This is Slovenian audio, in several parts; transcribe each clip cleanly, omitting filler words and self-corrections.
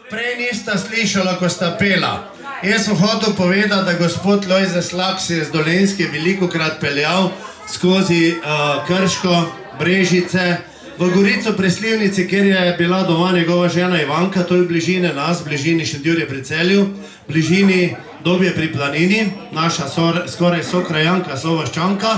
Prej nista slišala, ko sta pela. Jaz sem hotel povedati, da gospod Lojze Slak se je z Dolenjske velikokrat peljal skozi Krško, Brežice, v Gorico pri Slivnici, kjer je bila doma njegova žena Ivanka, to je v bližini nas, v bližini Šentjurja pri Celju, v bližini Dobje pri Planini, naša skoraj sokrajanka, sovaščanka.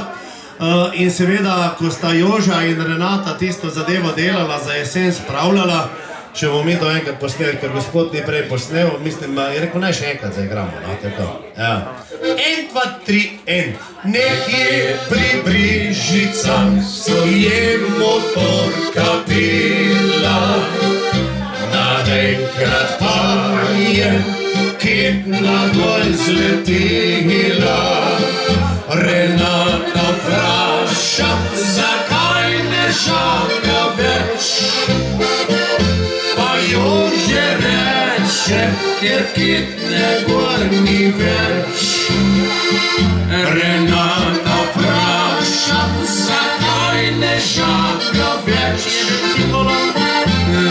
In seveda, ko sta Joža in Renata tisto zadevo delala, za jesen spravljala, še bomo mi to enkrat posneli, ker gospod ni prej posnel, mislim, je rekel, naj še enkrat zaigramo, no, tako. 1, 2, 3, 1. Nekje pri Brežicah stoje motorka pela, naenkrat pa je ketna dol zletela. Renata vpraša, zakaj ne žaga več, pa Jože reče, ker ketne gor ni več. Renata vpraša, zakaj ne žaga več,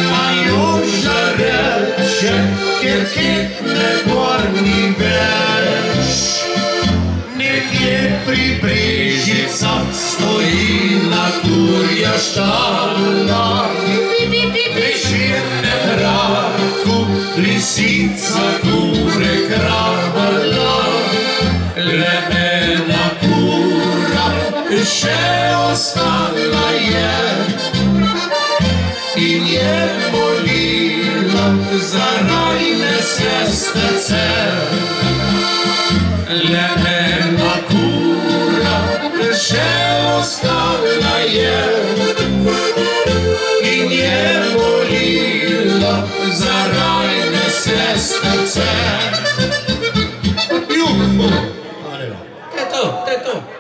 pa Jože reče, ker ketne gor ni več. Nekje pri Brežicah stoji na kurja štala, pri širnem mraku lisica kure krala. Le ena kura še ostala je in je molila za rajne sestrce. Le ena kura še ostala je in je molila za rajne sestrce. To je to.